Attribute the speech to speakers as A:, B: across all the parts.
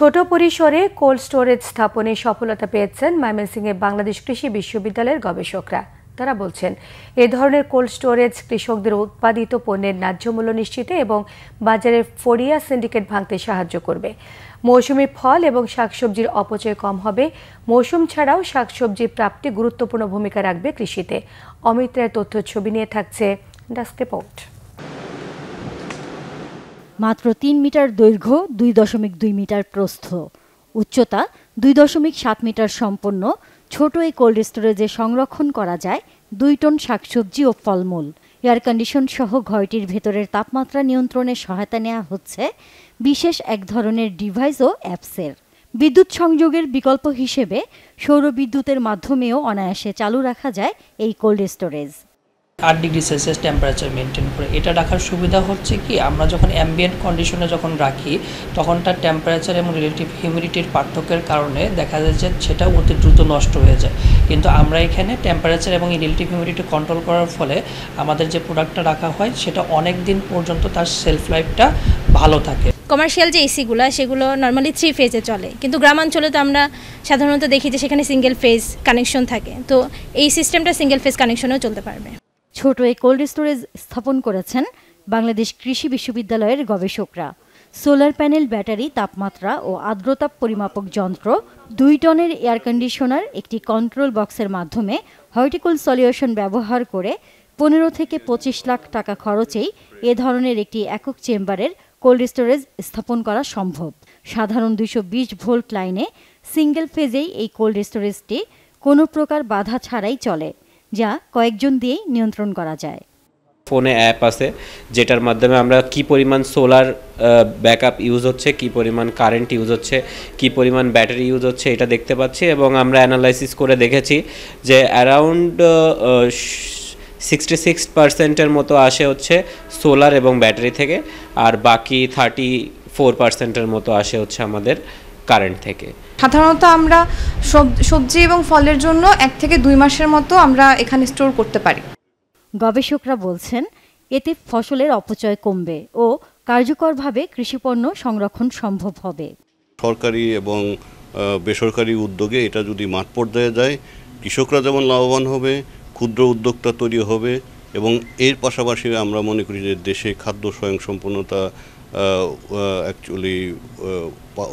A: ছোট পরিসরে cold storage স্থাপনে সফলতা পেয়েছেন ময়মনসিংহের বাংলাদেশ কৃষি বিশ্ববিদ্যালয়ের গবেষকরা। তারা বলছেন, এ ধরনের কোল্ড স্টোরেজ কৃষকদের উৎপাদিত পণ্যের ন্যায্য মূল্য নিশ্চিতে এবং বাজারে ফড়িয়া সিন্ডিকেট ভাঙতে সাহায্য করবে। মৌসুমী ফল এবং শাকসবজির অপচয় কম হবে। মৌসুম ছাড়াও শাকসবজির প্রাপ্তি গুরুত্বপূর্ণ ভূমিকা রাখবে কৃষিতে। অমিত রায়ের তথ্য ছবি নিয়ে থাকছে ডেস্ক রিপোর্ট।
B: মাত্র ৩ মিটার দৈর্ঘ্য, ২.২ মিটার প্রস্থ, উচ্চতা ২.৭ মিটার সম্পন্ন ছোট এই কোল্ড স্টোরেজে সংরক্ষণ করা যায় ২ টন শাকসবজি ও ফলমূল। এয়ার কন্ডিশন সহ ঘরটির ভেতরের তাপমাত্রা নিয়ন্ত্রণে সহায়তা নেওয়া হচ্ছে বিশেষ এক ধরনের ডিভাইস ও অ্যাপসের। বিদ্যুৎ সংযোগের বিকল্প হিসেবে সৌর বিদ্যুতের মাধ্যমেও অনায়াসে চালু রাখা যায় এই cold storage.
C: ৮ degree Celsius temperature maintain করে এটা রাখার সুবিধা হচ্ছে কি, আমরা যখন অ্যাম্বিয়েন্ট কন্ডিশনে যখন রাখি তখন তার টেম্পারেচার এবং রিলেটিভ হিউমিডিটির পার্থক্যের কারণে দেখা যায় যে সেটা অতি দ্রুত নষ্ট হয়ে যায়। কিন্তু আমরা এখানে টেম্পারেচার এবং রিলেটিভ হিউমিডিটি কন্ট্রোল করার ফলে আমাদের যে প্রোডাক্টটা রাখা হয় সেটা অনেক দিন পর্যন্ত তার সেলফ লাইফটা ভালো থাকে।
D: কমার্শিয়াল যে এসিগুলো সেগুলো নর্মালি 3 ফেজে চলে, কিন্তু গ্রামাঞ্চলে তো আমরা সাধারণত দেখি যে সেখানে সিঙ্গেল ফেজ কানেকশন থাকে, তো এই সিস্টেমটা সিঙ্গেল ফেজ কানেকশনেও চলতে পারবে।
B: ছোট এই কোল্ড স্টোরেজ স্থাপন করেছেন বাংলাদেশ কৃষি বিশ্ববিদ্যালয়ের গবেষকরা। সোলার প্যানেল, ব্যাটারি, তাপমাত্রা ও আর্দ্রতা পরিমাপক যন্ত্র, ২ টনের এয়ার কন্ডিশনার, একটি কন্ট্রোল বক্সের মাধ্যমে হর্টিকুল সলিউশন ব্যবহার করে ১৫ থেকে ২৫ লাখ টাকা খরচেই এ ধরনের একটি একক চেম্বারের কোল্ড স্টোরেজ স্থাপন করা সম্ভব। সাধারণ ২২০ ভোল্ট লাইনে সিঙ্গেল ফেজেই এই কোল্ড স্টোরেজটি কোনো প্রকার বাধা ছাড়াই চলে, যা কয়েকজন দিয়েই নিয়ন্ত্রণ করা যায়।
E: ফোনে অ্যাপ আছে যেটার মাধ্যমে আমরা কি পরিমাণ সোলার ব্যাকআপ ইউজ হচ্ছে, কি পরিমাণ কারেন্ট ইউজ হচ্ছে, কি পরিমাণ ব্যাটারি ইউজ হচ্ছে এটা দেখতে পাচ্ছি, এবং আমরা অ্যানালাইসিস করে দেখেছি যে অ্যারাউন্ড 66% মতো আসে হচ্ছে সোলার এবং ব্যাটারি থেকে, আর বাকি 34% মতো আসে হচ্ছে আমাদের কারেন্ট থেকে।
F: সাধারণত আমরা সবজি এবং ফলের জন্য 1 থেকে 2 মাসের মতো আমরা এখানে স্টোর করতে পারি।
B: গবেষকরা বলছেন, এতে ফসলের অপচয় কমবে ও কার্যকরভাবে কৃষিপণ্য সংরক্ষণ সম্ভব হবে।
G: সরকারি এবং বেসরকারি উদ্যোগে এটা যদি মাঠ পর্যায়ে যায়, কৃষকরা যেমন লাভবান হবে, ক্ষুদ্র উদ্যোক্তা তৈরি হবে, এবং এর পাশাপাশি আমরা মনে করি যে দেশে খাদ্য স্বয়ংসম্পূর্ণতা অ্যাকচুয়ালি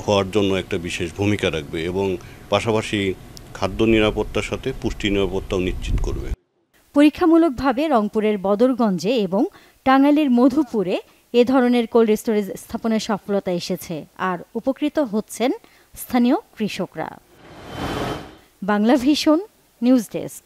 G: হওয়ার জন্য একটা বিশেষ ভূমিকা রাখবে, এবং পাশাপাশি খাদ্য নিরাপত্তার সাথে পুষ্টি নিরাপত্তাও নিশ্চিত করবে।
B: পরীক্ষামূলকভাবে রংপুরের বদরগঞ্জে এবং টাঙ্গাইলের মধুপুরে এ ধরনের কোল্ড স্টোরেজ স্থাপনের সফলতা এসেছে, আর উপকৃত হচ্ছেন স্থানীয় কৃষকরা। Bangla vision news desk.